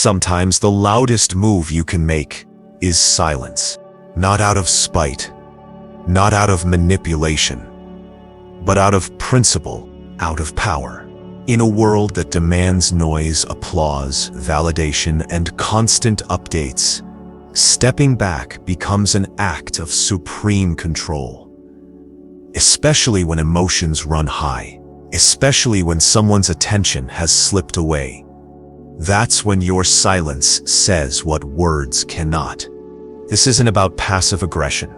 Sometimes the loudest move you can make is silence. Not out of spite, not out of manipulation, but out of principle, out of power. In a world that demands noise, applause, validation, and constant updates, stepping back becomes an act of supreme control. Especially when emotions run high, especially when someone's attention has slipped away. That's when your silence says what words cannot. This isn't about passive aggression.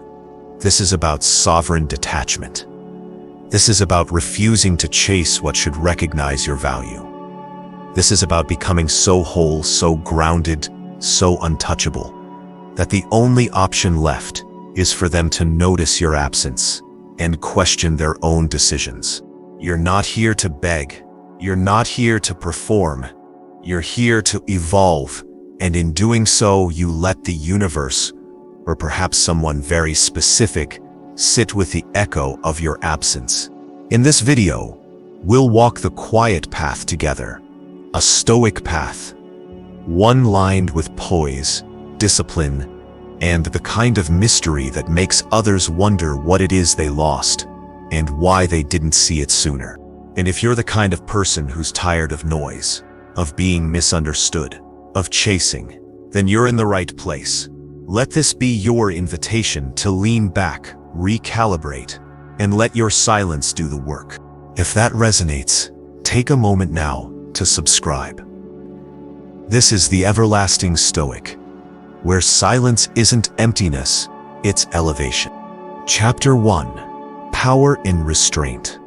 This is about sovereign detachment. This is about refusing to chase what should recognize your value. This is about becoming so whole, so grounded, so untouchable, that the only option left is for them to notice your absence and question their own decisions. You're not here to beg. You're not here to perform. You're here to evolve, and in doing so, you let the universe, or perhaps someone very specific, sit with the echo of your absence. In this video, we'll walk the quiet path together, a stoic path, one lined with poise, discipline, and the kind of mystery that makes others wonder what it is they lost and why they didn't see it sooner. And if you're the kind of person who's tired of noise, of being misunderstood, of chasing, then you're in the right place. Let this be your invitation to lean back, recalibrate, and let your silence do the work. If that resonates, take a moment now to subscribe. This is the Everlasting Stoic, where silence isn't emptiness, it's elevation. Chapter 1. Power in Restraint.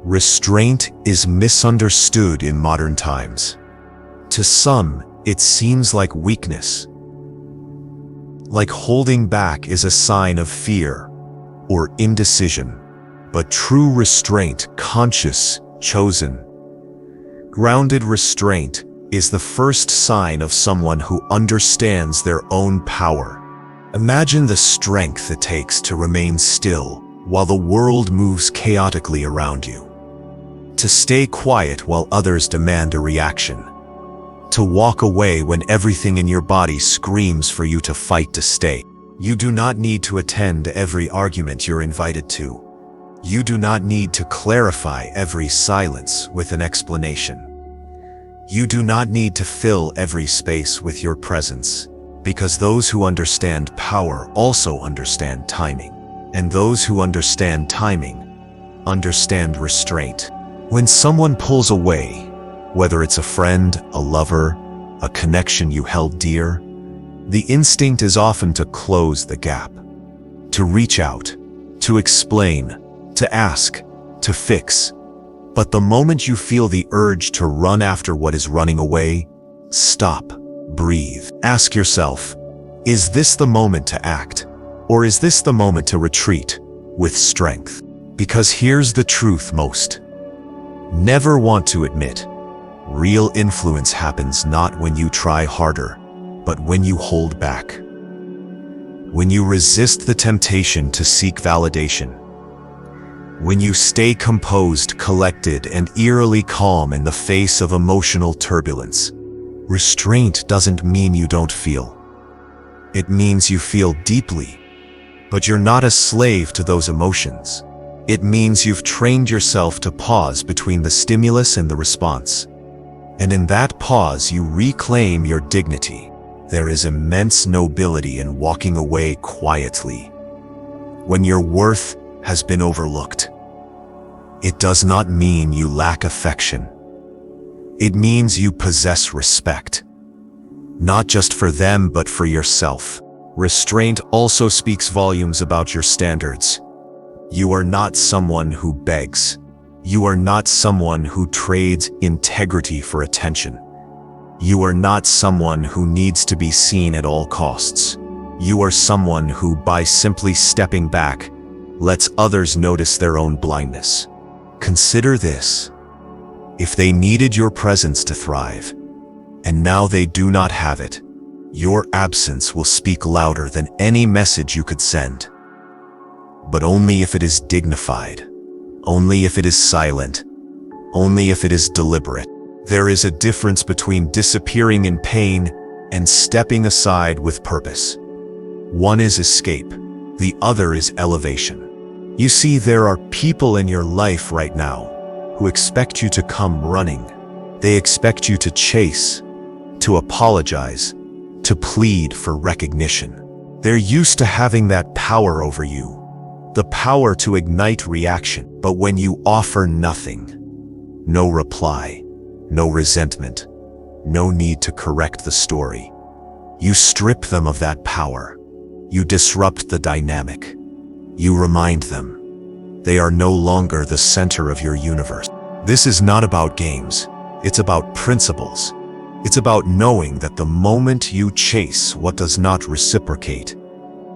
Restraint is misunderstood in modern times. To some, it seems like weakness. Like holding back is a sign of fear or indecision. But true restraint, conscious, chosen, grounded restraint, is the first sign of someone who understands their own power. Imagine the strength it takes to remain still while the world moves chaotically around you. To stay quiet while others demand a reaction. To walk away when everything in your body screams for you to fight to stay. You do not need to attend every argument you're invited to. You do not need to clarify every silence with an explanation. You do not need to fill every space with your presence, because those who understand power also understand timing. And those who understand timing understand restraint. When someone pulls away, whether it's a friend, a lover, a connection you held dear, the instinct is often to close the gap, to reach out, to explain, to ask, to fix. But the moment you feel the urge to run after what is running away, stop, breathe. Ask yourself, is this the moment to act? Or is this the moment to retreat with strength? Because here's the truth most never want to admit. Real influence happens not when you try harder, but when you hold back. When you resist the temptation to seek validation. When you stay composed, collected, and eerily calm in the face of emotional turbulence. Restraint doesn't mean you don't feel. It means you feel deeply, but you're not a slave to those emotions. It means you've trained yourself to pause between the stimulus and the response. And in that pause, you reclaim your dignity. There is immense nobility in walking away quietly when your worth has been overlooked. It does not mean you lack affection. It means you possess respect, not just for them, but for yourself. Restraint also speaks volumes about your standards. You are not someone who begs. You are not someone who trades integrity for attention. You are not someone who needs to be seen at all costs. You are someone who, by simply stepping back, lets others notice their own blindness. Consider this. If they needed your presence to thrive, and now they do not have it, your absence will speak louder than any message you could send. But only if it is dignified, only if it is silent, only if it is deliberate. There is a difference between disappearing in pain and stepping aside with purpose. One is escape, the other is elevation. You see, there are people in your life right now who expect you to come running. They expect you to chase, to apologize, to plead for recognition. They're used to having that power over you, the power to ignite reaction. But when you offer nothing, no reply, no resentment, no need to correct the story, you strip them of that power. You disrupt the dynamic. You remind them they are no longer the center of your universe. This is not about games. It's about principles. It's about knowing that the moment you chase what does not reciprocate,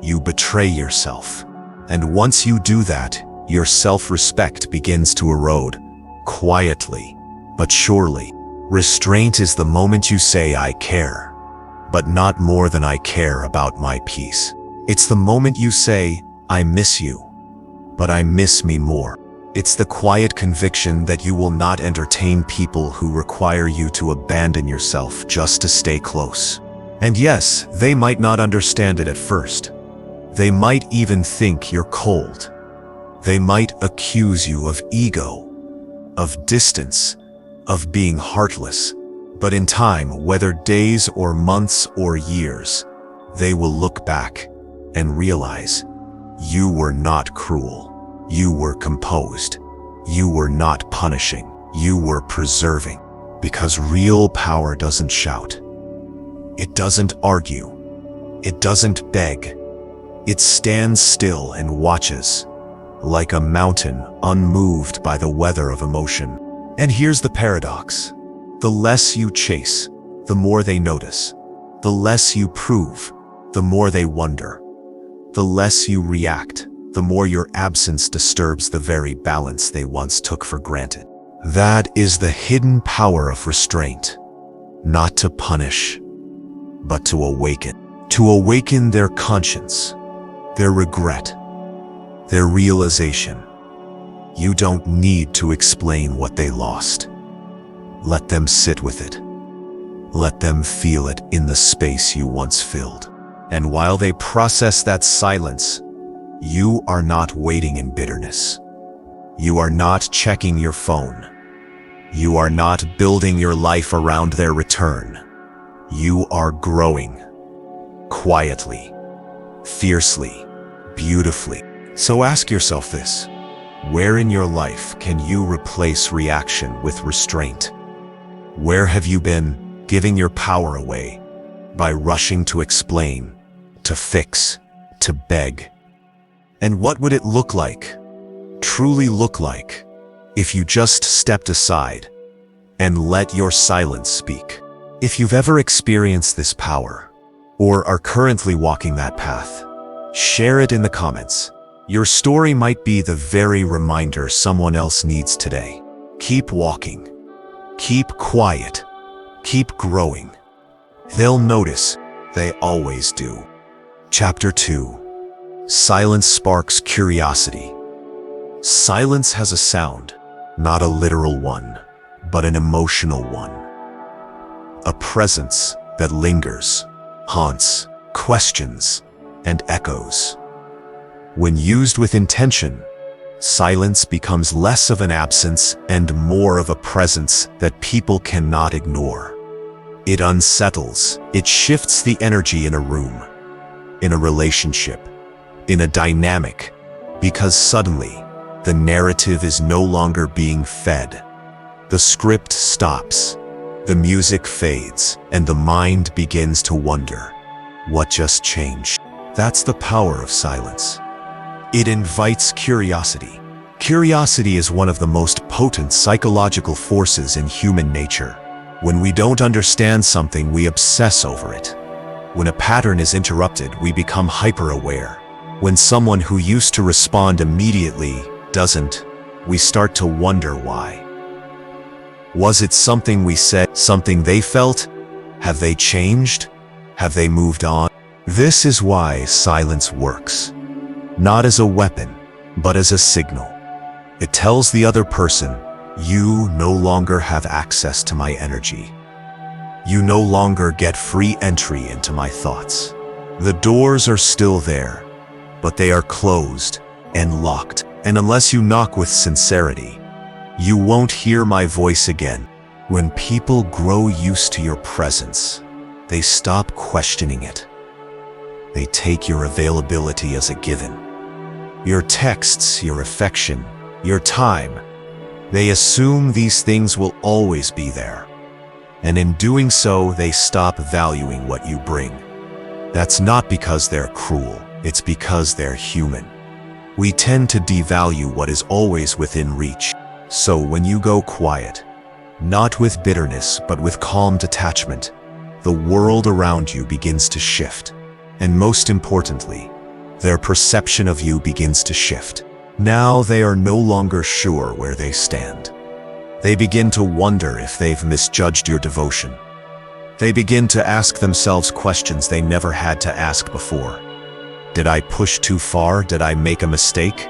you betray yourself. And once you do that, your self-respect begins to erode, quietly, but surely. Restraint is the moment you say, I care, but not more than I care about my peace. It's the moment you say, I miss you, but I miss me more. It's the quiet conviction that you will not entertain people who require you to abandon yourself just to stay close. And yes, they might not understand it at first. They might even think you're cold. They might accuse you of ego, of distance, of being heartless. But in time, whether days or months or years, they will look back and realize you were not cruel. You were composed. You were not punishing. You were preserving. Because real power doesn't shout. It doesn't argue. It doesn't beg. It stands still and watches, like a mountain unmoved by the weather of emotion. And here's the paradox. The less you chase, the more they notice. The less you prove, the more they wonder. The less you react, the more your absence disturbs the very balance they once took for granted. That is the hidden power of restraint. Not to punish, but to awaken. To awaken their conscience, their regret, their realization. You don't need to explain what they lost. Let them sit with it. Let them feel it in the space you once filled. And while they process that silence, you are not waiting in bitterness. You are not checking your phone. You are not building your life around their return. You are growing. Quietly, fiercely, beautifully. So ask yourself this. Where in your life can you replace reaction with restraint? Where have you been giving your power away by rushing to explain, to fix, to beg? And what would it look like, truly look like, if you just stepped aside and let your silence speak? If you've ever experienced this power, or are currently walking that path, share it in the comments. Your story might be the very reminder someone else needs today. Keep walking. Keep quiet. Keep growing. They'll notice. They always do. Chapter 2. Silence sparks curiosity. Silence has a sound, not a literal one, but an emotional one. A presence that lingers, haunts, questions, and echoes. When used with intention, silence becomes less of an absence and more of a presence that people cannot ignore. It unsettles, it shifts the energy in a room, in a relationship, in a dynamic, because suddenly the narrative is no longer being fed. The script stops, the music fades, and the mind begins to wonder, what just changed? That's the power of silence. It invites curiosity. Curiosity is one of the most potent psychological forces in human nature. When we don't understand something, we obsess over it. When a pattern is interrupted, we become hyper-aware. When someone who used to respond immediately doesn't, we start to wonder why. Was it something we said, something they felt? Have they changed? Have they moved on? This is why silence works. Not as a weapon, but as a signal. It tells the other person, You no longer have access to my energy. You no longer get free entry into my thoughts. The doors are still there, but they are closed and locked. And unless you knock with sincerity, you won't hear my voice again. When people grow used to your presence, they stop questioning it. They take your availability as a given. Your texts, your affection, your time. They assume these things will always be there. And in doing so, they stop valuing what you bring. That's not because they're cruel, it's because they're human. We tend to devalue what is always within reach. So when you go quiet, not with bitterness, but with calm detachment, the world around you begins to shift. And most importantly, their perception of you begins to shift. Now they are no longer sure where they stand. They begin to wonder if they've misjudged your devotion. They begin to ask themselves questions they never had to ask before. Did I push too far? Did I make a mistake?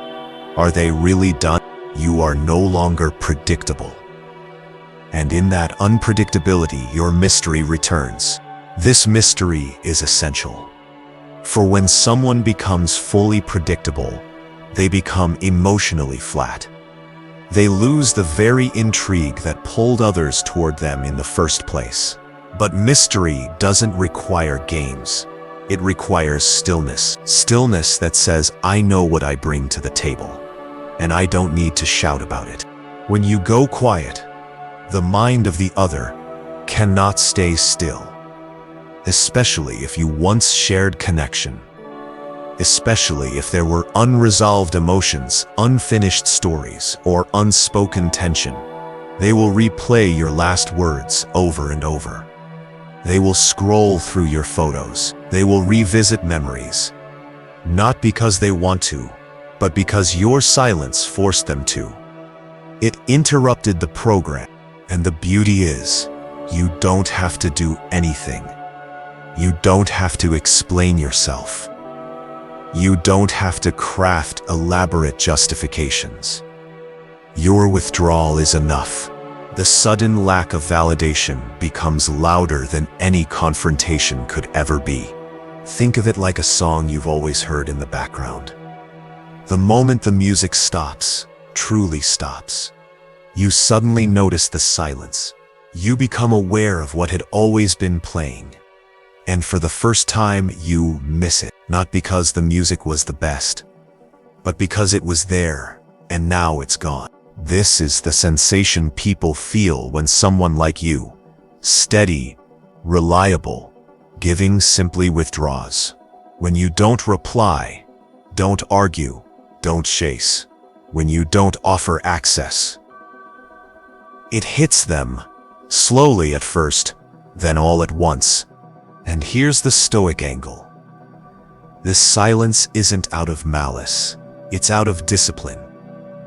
Are they really done? You are no longer predictable. And in that unpredictability, your mystery returns. This mystery is essential. For when someone becomes fully predictable, they become emotionally flat. They lose the very intrigue that pulled others toward them in the first place. But mystery doesn't require games. It requires stillness. Stillness that says, I know what I bring to the table, and I don't need to shout about it. When you go quiet, the mind of the other cannot stay still. Especially if you once shared connection. Especially if there were unresolved emotions, unfinished stories, or unspoken tension. They will replay your last words over and over. They will scroll through your photos. They will revisit memories. Not because they want to, but because your silence forced them to. It interrupted the program. And the beauty is, you don't have to do anything. You don't have to explain yourself. You don't have to craft elaborate justifications. Your withdrawal is enough. The sudden lack of validation becomes louder than any confrontation could ever be. Think of it like a song you've always heard in the background. The moment the music stops, truly stops, you suddenly notice the silence. You become aware of what had always been playing. And for the first time, you miss it. Not because the music was the best, but because it was there, and now it's gone. This is the sensation people feel when someone like you, steady, reliable, giving simply withdraws. When you don't reply, don't argue, don't chase. When you don't offer access. It hits them, slowly at first, then all at once. And here's the Stoic angle. This silence isn't out of malice, it's out of discipline.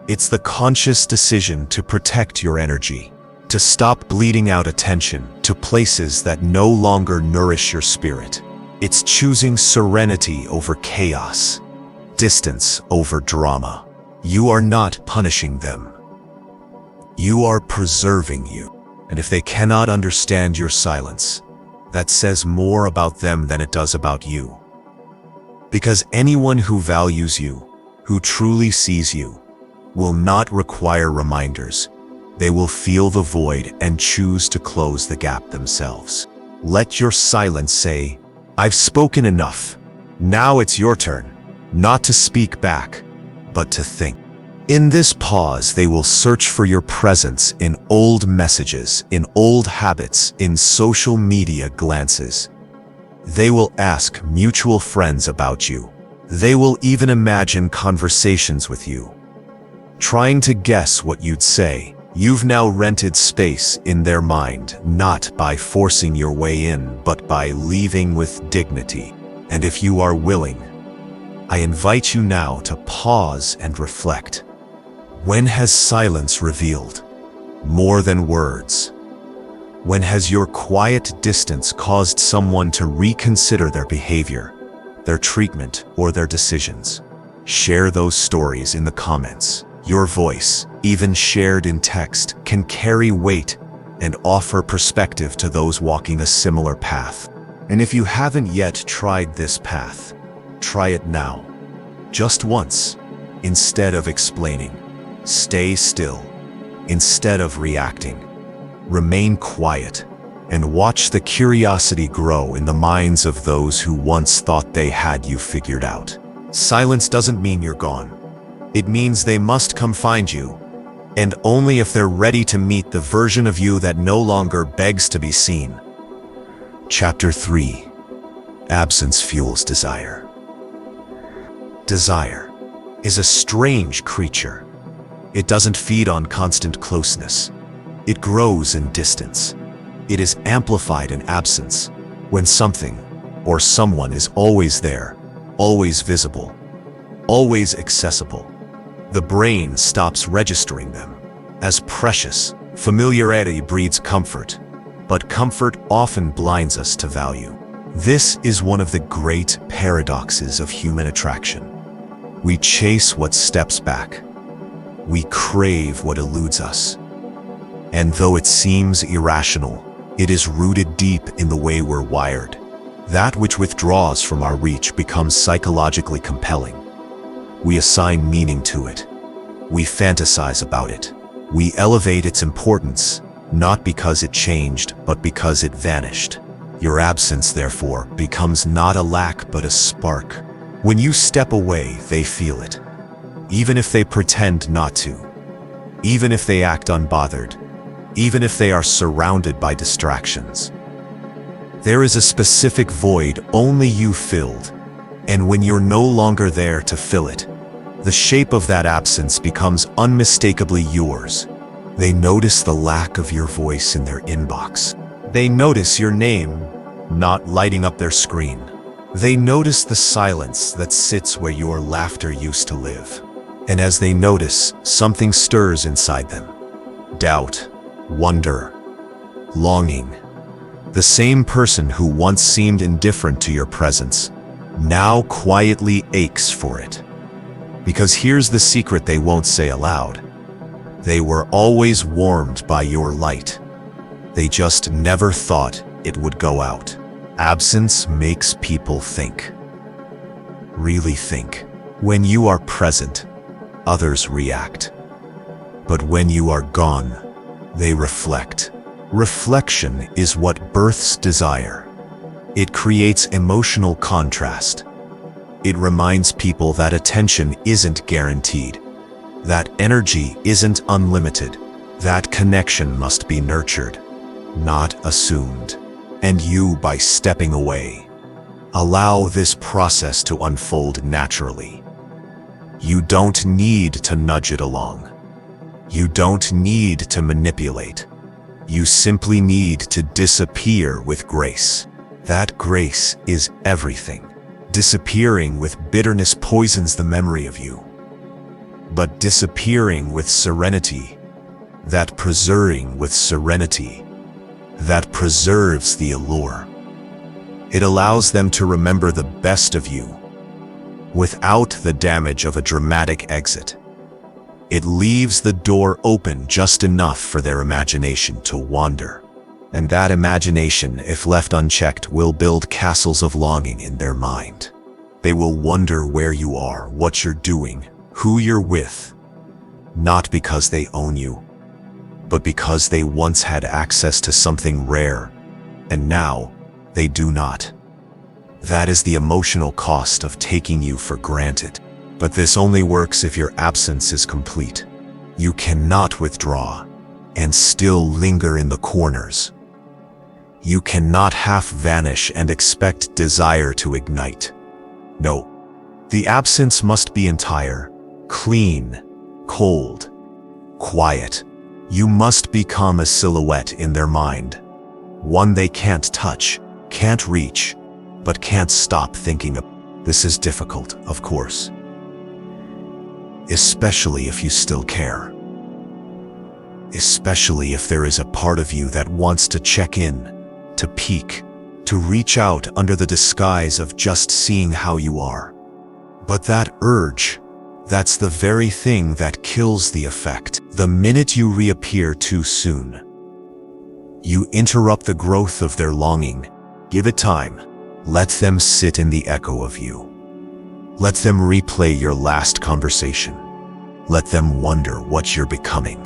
It's the conscious decision to protect your energy, to stop bleeding out attention to places that no longer nourish your spirit. It's choosing serenity over chaos, distance over drama. You are not punishing them. You are preserving you. And if they cannot understand your silence, that says more about them than it does about you. Because anyone who values you, who truly sees you, will not require reminders. They will feel the void and choose to close the gap themselves. Let your silence say, I've spoken enough. Now it's your turn, not to speak back, but to think. In this pause, they will search for your presence in old messages, in old habits, in social media glances. They will ask mutual friends about you. They will even imagine conversations with you. Trying to guess what you'd say, you've now rented space in their mind, not by forcing your way in, but by leaving with dignity. And if you are willing, I invite you now to pause and reflect. When has silence revealed more than words? When has your quiet distance caused someone to reconsider their behavior, their treatment, or their decisions? Share those stories in the comments. Your voice, even shared in text, can carry weight and offer perspective to those walking a similar path. And if you haven't yet tried this path, try it now. Just once. Instead of explaining, stay still. Instead of reacting, remain quiet and watch the curiosity grow in the minds of those who once thought they had you figured out. Silence doesn't mean you're gone. It means they must come find you, and only if they're ready to meet the version of you that no longer begs to be seen. Chapter 3. Absence fuels desire. Desire is a strange creature. It doesn't feed on constant closeness. It grows in distance. It is amplified in absence, when something or someone is always there, always visible, always accessible. The brain stops registering them as precious. Familiarity breeds comfort, but comfort often blinds us to value. This is one of the great paradoxes of human attraction. We chase what steps back. We crave what eludes us. And though it seems irrational, it is rooted deep in the way we're wired. That which withdraws from our reach becomes psychologically compelling. We assign meaning to it. We fantasize about it. We elevate its importance, not because it changed, but because it vanished. Your absence, therefore, becomes not a lack but a spark. When you step away, they feel it. Even if they pretend not to. Even if they act unbothered. Even if they are surrounded by distractions. There is a specific void only you filled, and when you're no longer there to fill it, the shape of that absence becomes unmistakably yours. They notice the lack of your voice in their inbox. They notice your name not lighting up their screen. They notice the silence that sits where your laughter used to live. And as they notice, something stirs inside them. Doubt, wonder, longing. The same person who once seemed indifferent to your presence now quietly aches for it. Because here's the secret they won't say aloud. They were always warmed by your light. They just never thought it would go out. Absence makes people think. Really think. When you are present, others react. But when you are gone, they reflect. Reflection is what births desire. It creates emotional contrast. It reminds people that attention isn't guaranteed, that energy isn't unlimited, that connection must be nurtured, not assumed. And you, by stepping away, allow this process to unfold naturally. You don't need to nudge it along. You don't need to manipulate. You simply need to disappear with grace. That grace is everything. Disappearing with bitterness poisons the memory of you. But disappearing with serenity, that preserving with serenity, that preserves the allure. It allows them to remember the best of you, without the damage of a dramatic exit. It leaves the door open just enough for their imagination to wander. And that imagination, if left unchecked, will build castles of longing in their mind. They will wonder where you are, what you're doing, who you're with, not because they own you, but because they once had access to something rare, and now they do not. That is the emotional cost of taking you for granted. But this only works if your absence is complete. You cannot withdraw and still linger in the corners. You cannot half vanish and expect desire to ignite. No, the absence must be entire, clean, cold, quiet. You must become a silhouette in their mind, one they can't touch, can't reach, but can't stop thinking of. This is difficult, of course, especially if you still care. Especially if there is a part of you that wants to check in, to peek, to reach out under the disguise of just seeing how you are. But that urge, That's the very thing that kills the effect. The minute you reappear too soon, you interrupt the growth of their longing. Give it time. Let them sit in the echo of you. Let them replay your last conversation. Let them wonder what you're becoming.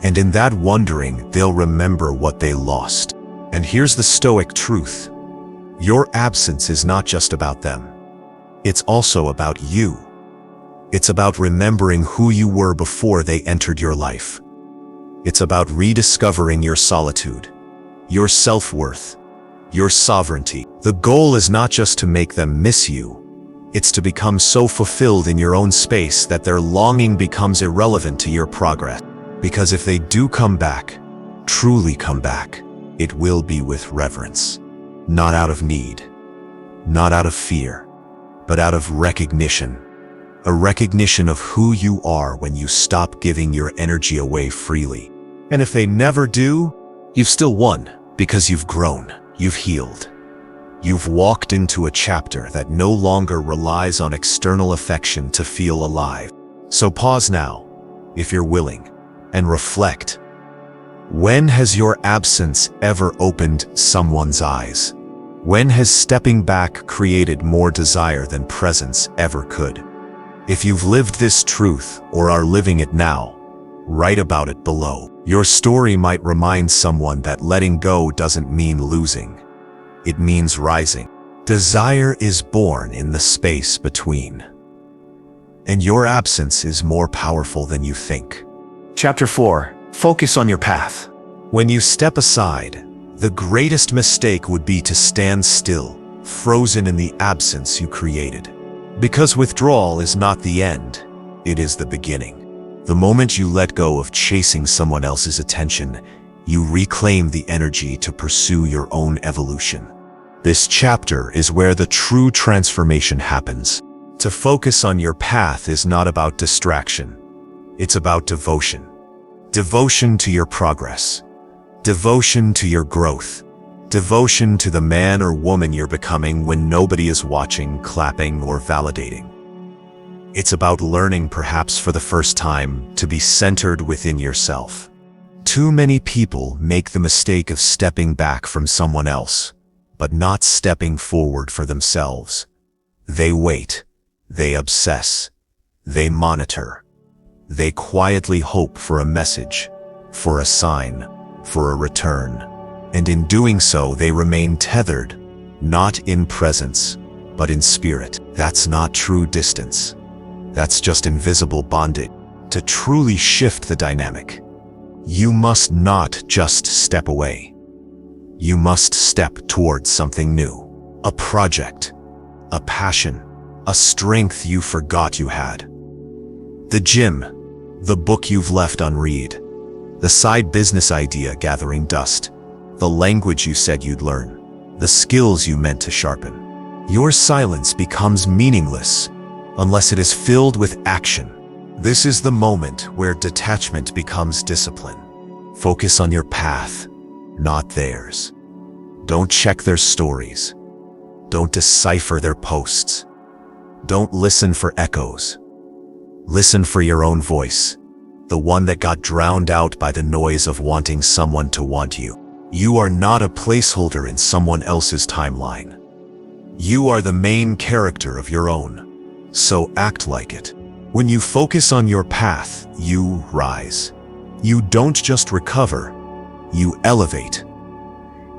And in that wondering, they'll remember what they lost. And here's the Stoic truth. Your absence is not just about them. It's also about you. It's about remembering who you were before they entered your life. It's about rediscovering your solitude, your self-worth, your sovereignty. The goal is not just to make them miss you. It's to become so fulfilled in your own space that their longing becomes irrelevant to your progress. Because if they do come back, truly come back, it will be with reverence. Not out of need, not out of fear, but out of recognition. A recognition of who you are when you stop giving your energy away freely. And if they never do, you've still won, because you've grown, you've healed. You've walked into a chapter that no longer relies on external affection to feel alive. So pause now, if you're willing, and reflect. When has your absence ever opened someone's eyes? When has stepping back created more desire than presence ever could? If you've lived this truth or are living it now, write about it below. Your story might remind someone that letting go doesn't mean losing. It means rising. Desire is born in the space between. And your absence is more powerful than you think. Chapter 4. Focus on your path. When you step aside, the greatest mistake would be to stand still, frozen in the absence you created. Because withdrawal is not the end, it is the beginning. The moment you let go of chasing someone else's attention, you reclaim the energy to pursue your own evolution. This chapter is where the true transformation happens. To focus on your path is not about distraction. It's about devotion. Devotion to your progress. Devotion to your growth. Devotion to the man or woman you're becoming when nobody is watching, clapping, or validating. It's about learning, perhaps for the first time, to be centered within yourself. Too many people make the mistake of stepping back from someone else, but not stepping forward for themselves. They wait. They obsess. They monitor. They quietly hope for a message, for a sign, for a return. And in doing so, they remain tethered, not in presence, but in spirit. That's not true distance. That's just invisible bondage. To truly shift the dynamic, you must not just step away. You must step towards something new. A project, a passion, a strength you forgot you had. The gym, the book you've left unread, the side business idea gathering dust, the language you said you'd learn, the skills you meant to sharpen. Your silence becomes meaningless unless it is filled with action. This is the moment where detachment becomes discipline. Focus on your path, not theirs. Don't check their stories. Don't decipher their posts. Don't listen for echoes. Listen for your own voice, the one that got drowned out by the noise of wanting someone to want you. You are not a placeholder in someone else's timeline. You are the main character of your own, so act like it. When you focus on your path, you rise. You don't just recover, you elevate.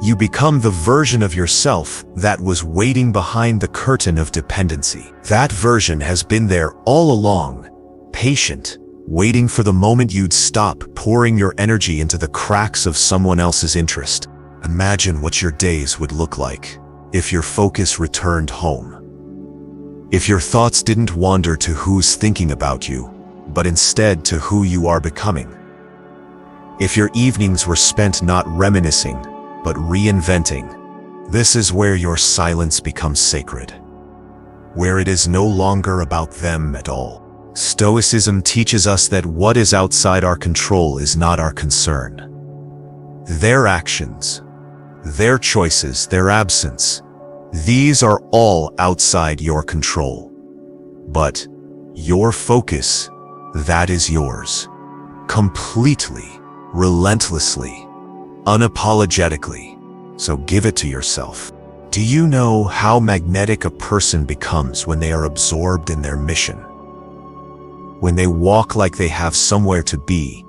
You become the version of yourself that was waiting behind the curtain of dependency. That version has been there all along, patient, waiting for the moment you'd stop pouring your energy into the cracks of someone else's interest. Imagine what your days would look like if your focus returned home. If your thoughts didn't wander to who's thinking about you, but instead to who you are becoming. If your evenings were spent not reminiscing, but reinventing. This is where your silence becomes sacred, where it is no longer about them at all. Stoicism teaches us that what is outside our control is not our concern. Their actions, their choices, their absence, these are all outside your control. But Your focus, that is yours. Completely, relentlessly, unapologetically. So give it to yourself. Do you know how magnetic a person becomes when they are absorbed in their mission? When they walk like they have somewhere to be,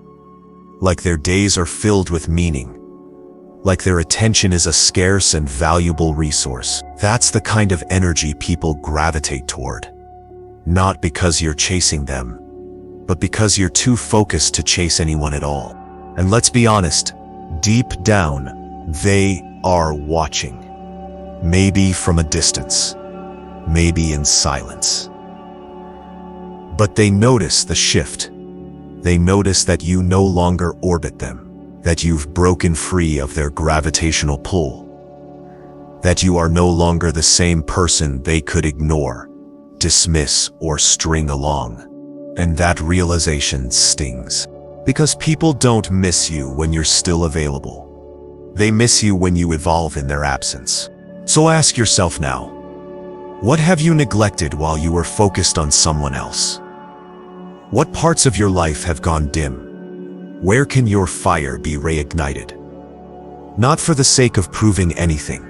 like their days are filled with meaning, like their attention is a scarce and valuable resource. That's the kind of energy people gravitate toward. Not because you're chasing them, but because you're too focused to chase anyone at all. And let's be honest, deep down, they are watching. Maybe from a distance, maybe in silence. But they notice the shift. They notice that you no longer orbit them, that you've broken free of their gravitational pull, that you are no longer the same person they could ignore, dismiss, or string along. And that realization stings. Because people don't miss you when you're still available. They miss you when you evolve in their absence. So ask yourself now, what have you neglected while you were focused on someone else? What parts of your life have gone dim? Where can your fire be reignited? Not for the sake of proving anything,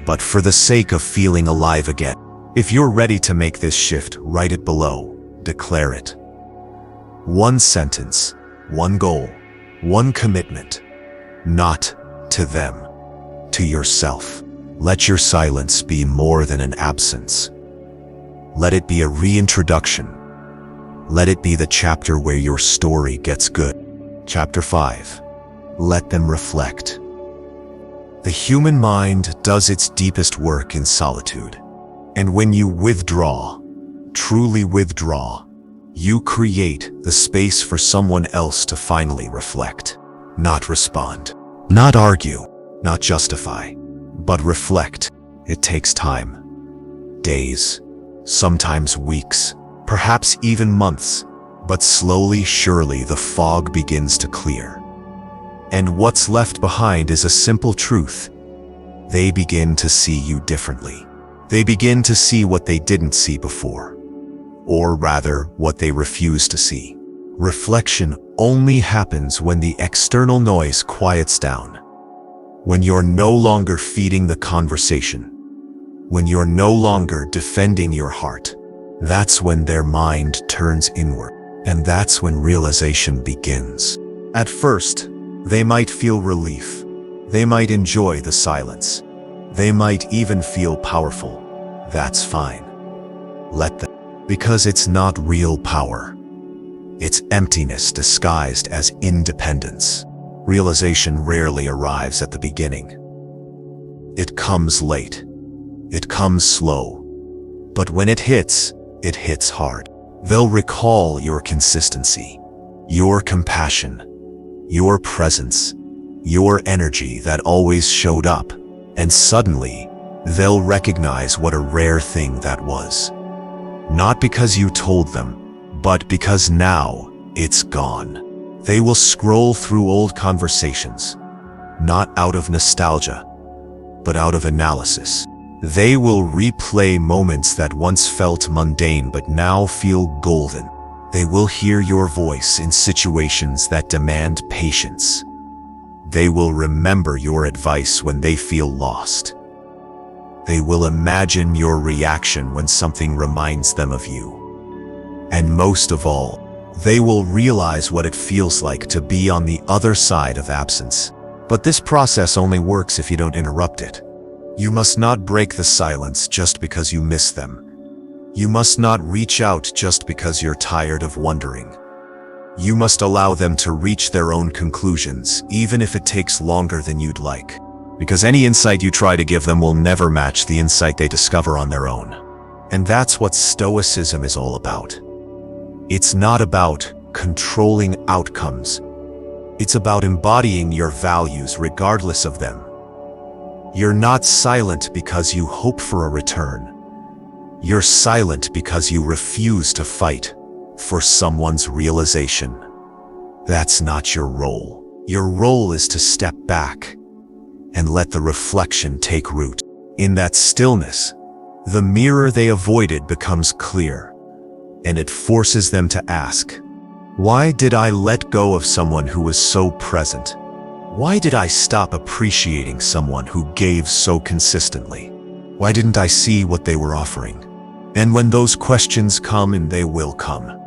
but for the sake of feeling alive again. If you're ready to make this shift, write it below. Declare it. One sentence, one goal, one commitment. Not to them, to yourself. Let your silence be more than an absence. Let it be a reintroduction. Let it be the chapter where your story gets good. Chapter 5. Let them reflect. The human mind does its deepest work in solitude. And when you withdraw, truly withdraw, you create the space for someone else to finally reflect. Not respond. Not argue. Not justify. But reflect. It takes time. Days. Sometimes weeks. Perhaps even months. But slowly, surely, the fog begins to clear. And what's left behind is a simple truth. They begin to see you differently. They begin to see what they didn't see before. Or rather, what they refuse to see. Reflection only happens when the external noise quiets down. When you're no longer feeding the conversation. When you're no longer defending your heart. That's when their mind turns inward. And that's when realization begins. At first, they might feel relief. They might enjoy the silence. They might even feel powerful. That's fine. Let them. Because it's not real power. It's emptiness disguised as independence. Realization rarely arrives at the beginning. It comes late. It comes slow. But when it hits hard. They'll recall your consistency, your compassion, your presence, your energy that always showed up. And suddenly, they'll recognize what a rare thing that was. Not because you told them, but because now it's gone. They will scroll through old conversations, not out of nostalgia, but out of analysis. They will replay moments that once felt mundane but now feel golden. They will hear your voice in situations that demand patience. They will remember your advice when they feel lost. They will imagine your reaction when something reminds them of you. And most of all, they will realize what it feels like to be on the other side of absence. But this process only works if you don't interrupt it. You must not break the silence just because you miss them. You must not reach out just because you're tired of wondering. You must allow them to reach their own conclusions, even if it takes longer than you'd like. Because any insight you try to give them will never match the insight they discover on their own. And that's what Stoicism is all about. It's not about controlling outcomes. It's about embodying your values regardless of them. You're not silent because you hope for a return. You're silent because you refuse to fight for someone's realization. That's not your role. Your role is to step back and let the reflection take root. In that stillness, the mirror they avoided becomes clear. and it forces them to ask, why did I let go of someone who was so present? Why did I stop appreciating someone who gave so consistently? Why didn't I see what they were offering? And when those questions come, and they will come,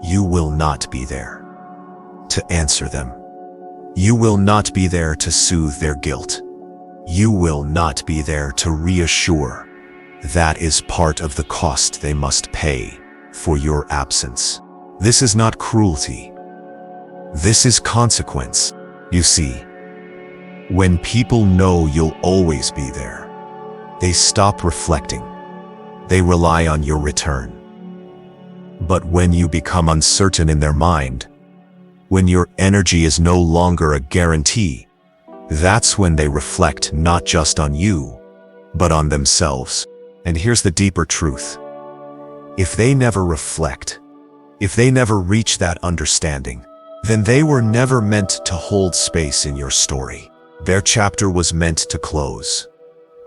you will not be there to answer them. You will not be there to soothe their guilt. You will not be there to reassure. That is part of the cost they must pay for your absence. This is not cruelty. This is consequence. You see, when people know you'll always be there, they stop reflecting. They rely on your return. But when you become uncertain in their mind, when your energy is no longer a guarantee, that's when they reflect not just on you, but on themselves. And here's the deeper truth. If they never reflect, if they never reach that understanding, then they were never meant to hold space in your story. Their chapter was meant to close,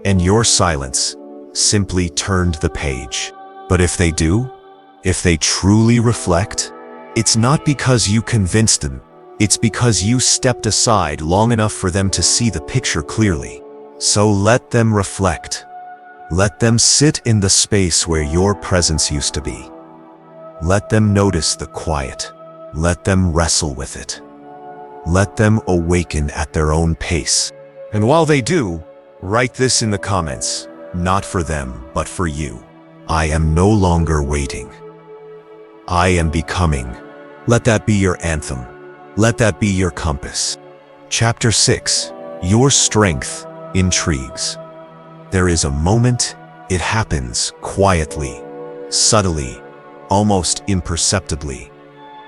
and your silence simply turned the page. But if they do, if they truly reflect, it's not because you convinced them, it's because you stepped aside long enough for them to see the picture clearly. So let them reflect. Let them sit in the space where your presence used to be. Let them notice the quiet. Let them wrestle with it. Let them awaken at their own pace. And while they do, write this in the comments, not for them, but for you. I am no longer waiting. I am becoming. Let that be your anthem. Let that be your compass. Chapter 6, Your Strength, Intrigues. There is a moment, it happens quietly, subtly, almost imperceptibly,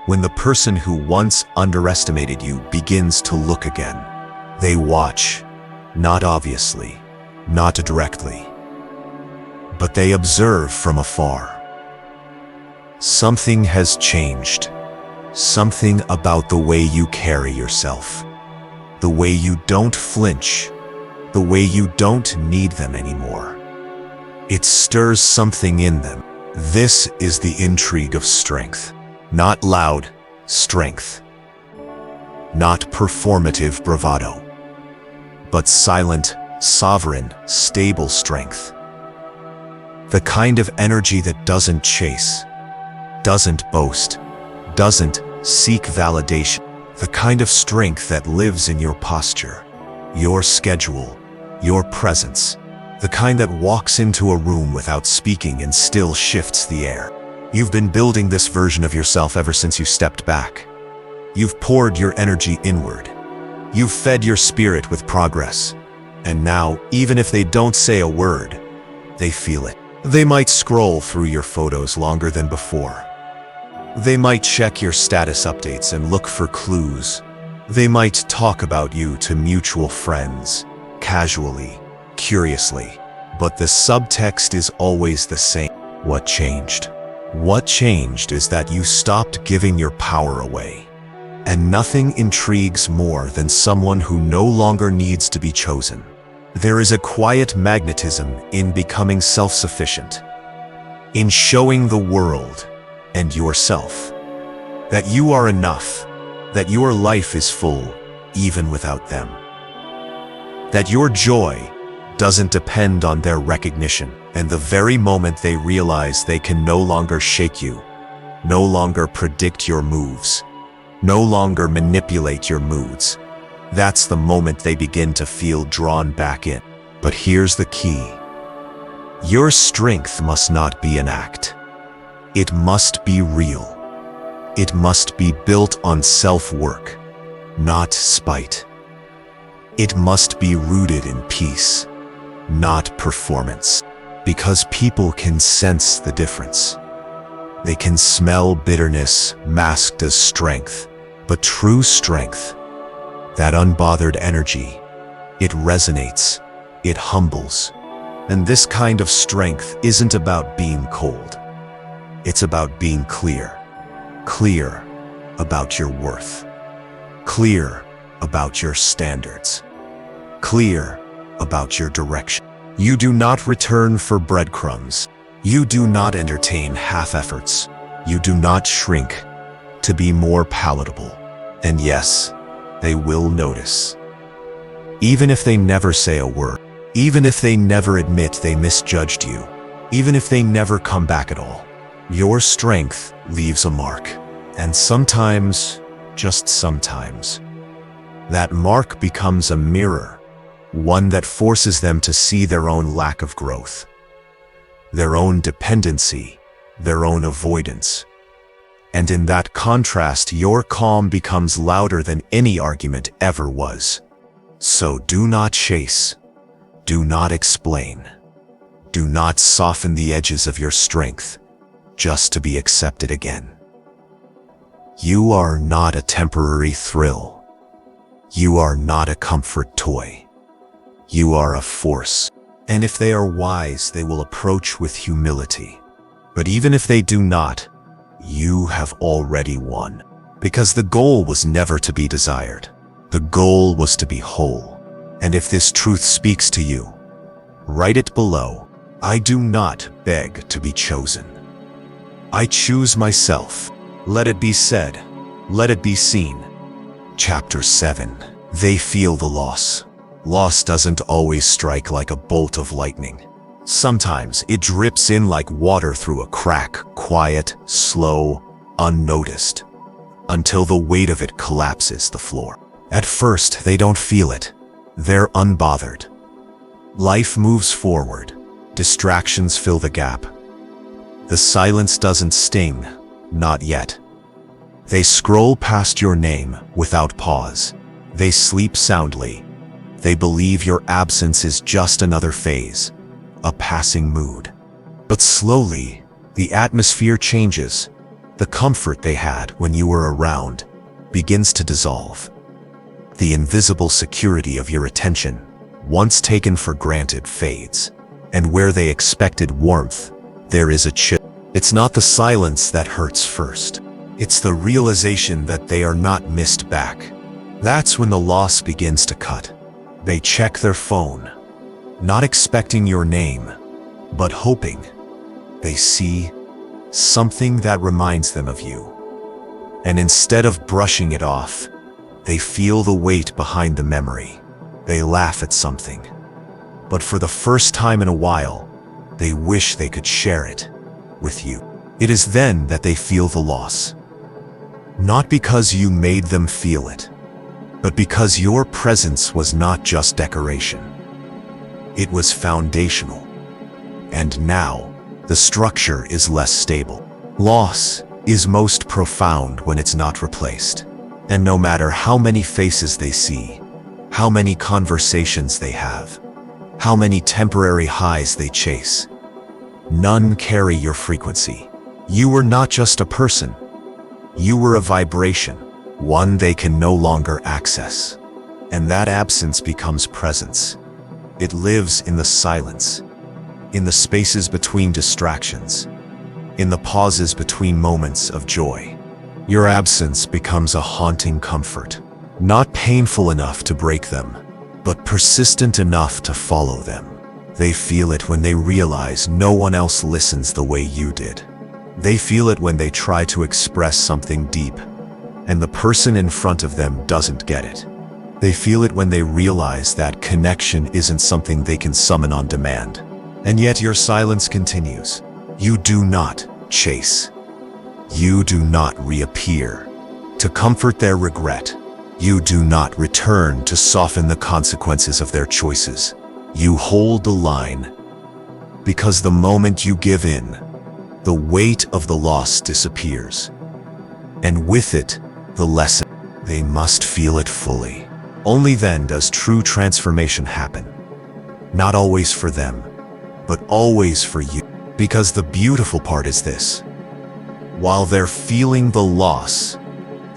when the person who once underestimated you begins to look again. They watch, not obviously, not directly, but they observe from afar. Something has changed. Something about the way you carry yourself. The way you don't flinch. The way you don't need them anymore. It stirs something in them. This is the intrigue of strength. Not loud strength. Not performative bravado. But silent, sovereign, stable strength. The kind of energy that doesn't chase, doesn't boast, doesn't seek validation. The kind of strength that lives in your posture, your schedule, your presence. The kind that walks into a room without speaking and still shifts the air. You've been building this version of yourself ever since you stepped back. You've poured your energy inward. You've fed your spirit with progress. And now, even if they don't say a word, they feel it. They might scroll through your photos longer than before. They might check your status updates and look for clues. They might talk about you to mutual friends, casually, curiously. But the subtext is always the same. What changed? What changed is that you stopped giving your power away. And nothing intrigues more than someone who no longer needs to be chosen. There is a quiet magnetism in becoming self-sufficient, in showing the world and yourself that you are enough, that your life is full even without them, that your joy doesn't depend on their recognition. And the very moment they realize they can no longer shake you, no longer predict your moves, no longer manipulate your moods, that's the moment they begin to feel drawn back in. But here's the key. Your strength must not be an act. It must be real. It must be built on self-work, not spite. It must be rooted in peace, not performance. Because people can sense the difference. They can smell bitterness masked as strength, but true strength, that unbothered energy, it resonates, it humbles. And this kind of strength isn't about being cold. It's about being clear. Clear about your worth. Clear about your standards. Clear about your direction. You do not return for breadcrumbs. You do not entertain half efforts. You do not shrink to be more palatable. And yes, they will notice. Even if they never say a word, even if they never admit they misjudged you, even if they never come back at all, your strength leaves a mark. And sometimes, just sometimes, that mark becomes a mirror, one that forces them to see their own lack of growth, their own dependency, their own avoidance. And in that contrast, your calm becomes louder than any argument ever was. So do not chase, do not explain, do not soften the edges of your strength just to be accepted again. You are not a temporary thrill. You are not a comfort toy. You are a force. And if they are wise, they will approach with humility. But even if they do not, you have already won. Because the goal was never to be desired. The goal was to be whole. And if this truth speaks to you, write it below. I do not beg to be chosen. I choose myself. Let it be said. Let it be seen. Chapter 7. They feel the loss. Loss doesn't always strike like a bolt of lightning. Sometimes it drips in like water through a crack, quiet, slow, unnoticed, until the weight of it collapses the floor. At first, they don't feel it. They're unbothered. Life moves forward. Distractions fill the gap. The silence doesn't sting, not yet. They scroll past your name without pause. They sleep soundly. They believe your absence is just another phase, a passing mood. But slowly, the atmosphere changes. The comfort they had when you were around begins to dissolve. The invisible security of your attention, once taken for granted, fades. And where they expected warmth, there is a chill. It's not the silence that hurts first. It's the realization that they are not missed back. That's when the loss begins to cut. They check their phone, not expecting your name, but hoping. They see something that reminds them of you. And instead of brushing it off, they feel the weight behind the memory. They laugh at something. But for the first time in a while, they wish they could share it with you. It is then that they feel the loss. Not because you made them feel it, but because your presence was not just decoration. It was foundational. And now, the structure is less stable. Loss is most profound when it's not replaced. And no matter how many faces they see, how many conversations they have, how many temporary highs they chase, none carry your frequency. You were not just a person. You were a vibration, one they can no longer access. And that absence becomes presence. It lives in the silence, in the spaces between distractions, in the pauses between moments of joy. Your absence becomes a haunting comfort, not painful enough to break them, but persistent enough to follow them. They feel it when they realize no one else listens the way you did. They feel it when they try to express something deep, and the person in front of them doesn't get it. They feel it when they realize that connection isn't something they can summon on demand. And yet your silence continues. You do not chase. You do not reappear to comfort their regret. You do not return to soften the consequences of their choices. You hold the line, because the moment you give in, the weight of the loss disappears. And with it, the lesson. They must feel it fully. Only then does true transformation happen. Not always for them, but always for you. Because the beautiful part is this. While they're feeling the loss,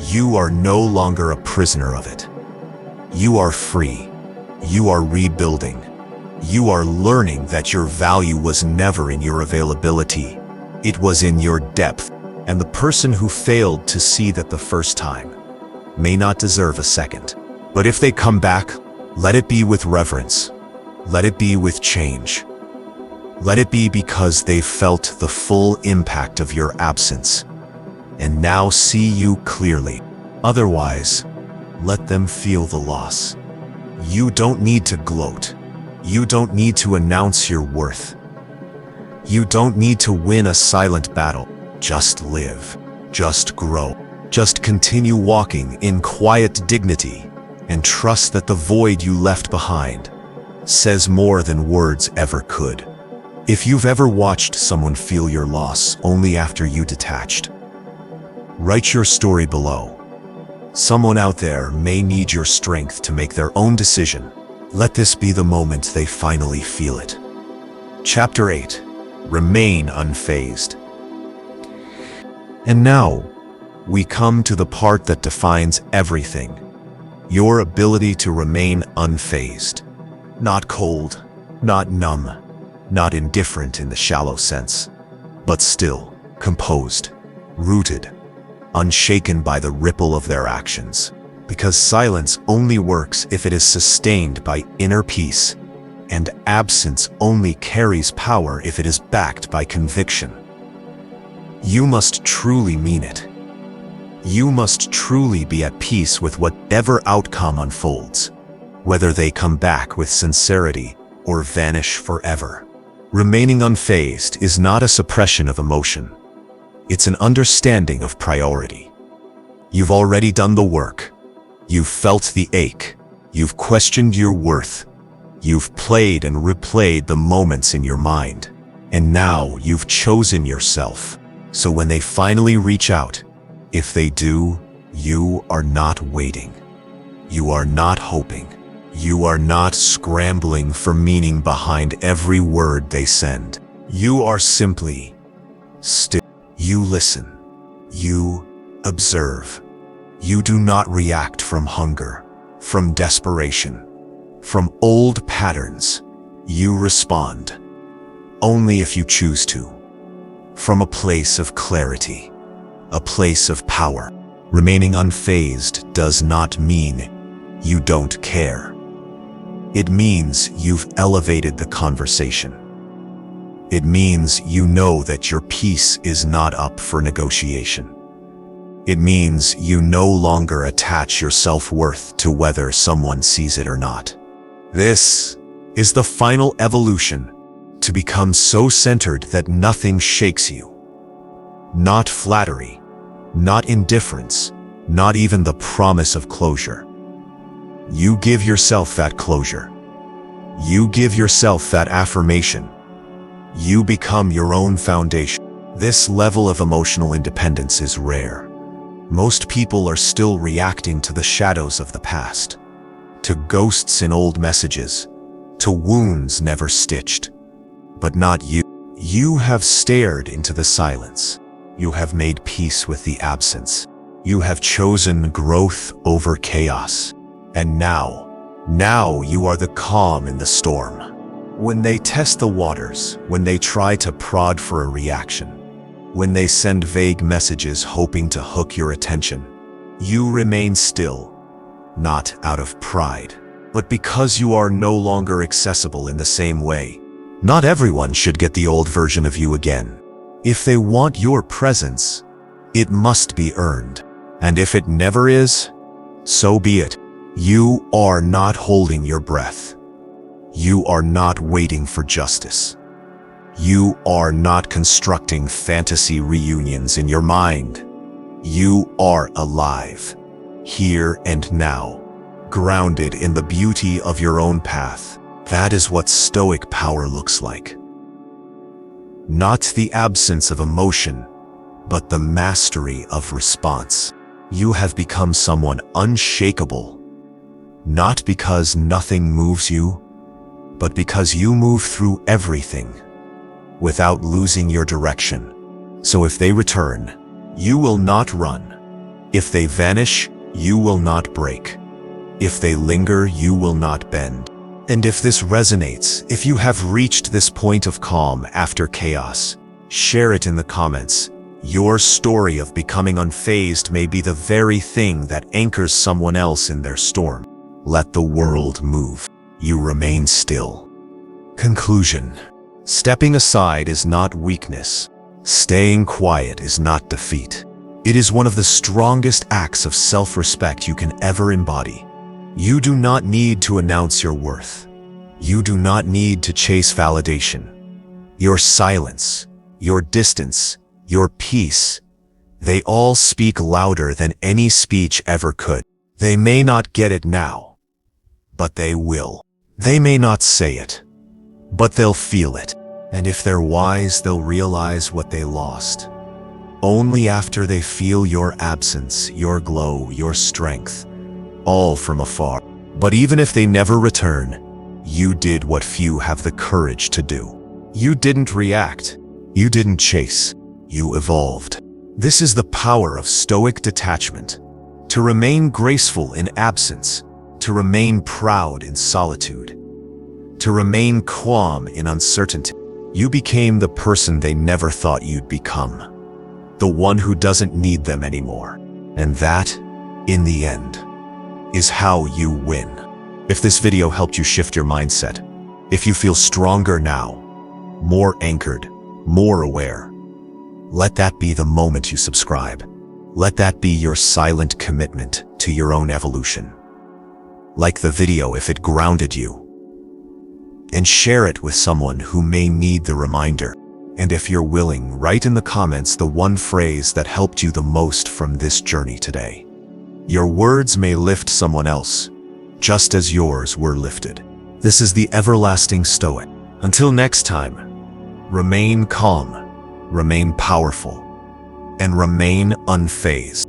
you are no longer a prisoner of it. You are free. You are rebuilding. You are learning that your value was never in your availability. It was in your depth. And the person who failed to see that the first time may not deserve a second. But if they come back, let it be with reverence. Let it be with change. Let it be because they felt the full impact of your absence. and now see you clearly. Otherwise, let them feel the loss. You don't need to gloat. You don't need to announce your worth. You don't need to win a silent battle. Just live. Just grow. Just continue walking in quiet dignity and trust that the void you left behind says more than words ever could. If you've ever watched someone feel your loss only after you detached, write your story below. Someone out there may need your strength to make their own decision. Let this be the moment they finally feel it. Chapter 8. Remain unfazed. And now, we come to the part that defines everything. Your ability to remain unfazed. Not cold, not numb, not indifferent in the shallow sense, but still, composed, rooted, unshaken by the ripple of their actions. Because silence only works if it is sustained by inner peace, and absence only carries power if it is backed by conviction. You must truly mean it. You must truly be at peace with whatever outcome unfolds, whether they come back with sincerity or vanish forever. Remaining unfazed is not a suppression of emotion. It's an understanding of priority. You've already done the work. You've felt the ache. You've questioned your worth. You've played and replayed the moments in your mind. And now you've chosen yourself. So when they finally reach out, if they do, you are not waiting. You are not hoping. You are not scrambling for meaning behind every word they send. You are simply still. You listen. You observe. You do not react from hunger, from desperation, from old patterns. You respond, only if you choose to, from a place of clarity, a place of power. Remaining unfazed does not mean you don't care. It means you've elevated the conversation. It means you know that your peace is not up for negotiation. It means you no longer attach your self-worth to whether someone sees it or not. This is the final evolution, to become so centered that nothing shakes you. Not flattery, not indifference, not even the promise of closure. You give yourself that closure. You give yourself that affirmation. You become your own foundation. This level of emotional independence is rare. Most people are still reacting to the shadows of the past, to ghosts in old messages, to wounds never stitched. But not you. You have stared into the silence. You have made peace with the absence. You have chosen growth over chaos. And now you are the calm in the storm. When they test the waters, when they try to prod for a reaction, when they send vague messages hoping to hook your attention, you remain still, not out of pride, but because you are no longer accessible in the same way. Not everyone should get the old version of you again. If they want your presence, it must be earned. And if it never is, so be it. You are not holding your breath. You are not waiting for justice. You are not constructing fantasy reunions in your mind. You are alive, here and now, grounded in the beauty of your own path. That is what Stoic power looks like. Not the absence of emotion, but the mastery of response. You have become someone unshakable, not because nothing moves you, but because you move through everything without losing your direction. So if they return, you will not run. If they vanish, you will not break. If they linger, you will not bend. And if this resonates, if you have reached this point of calm after chaos, share it in the comments. Your story of becoming unfazed may be the very thing that anchors someone else in their storm. Let the world move. You remain still. Conclusion. Stepping aside is not weakness. Staying quiet is not defeat. It is one of the strongest acts of self-respect you can ever embody. You do not need to announce your worth. You do not need to chase validation. Your silence, your distance, your peace, they all speak louder than any speech ever could. They may not get it now, but they will. They may not say it, but they'll feel it. And if they're wise, they'll realize what they lost. Only after they feel your absence, your glow, your strength, all from afar. But even if they never return, you did what few have the courage to do. You didn't react. You didn't chase. You evolved. This is the power of Stoic detachment. To remain graceful in absence, to remain proud in solitude, to remain calm in uncertainty. You became the person they never thought you'd become. The one who doesn't need them anymore. And that, in the end, is how you win. If this video helped you shift your mindset, if you feel stronger now, more anchored, more aware, let that be the moment you subscribe. Let that be your silent commitment to your own evolution. Like the video if it grounded you, and share it with someone who may need the reminder. And if you're willing, write in the comments the one phrase that helped you the most from this journey today. Your words may lift someone else, just as yours were lifted. This is the everlasting Stoic. Until next time, remain calm, remain powerful, and remain unfazed.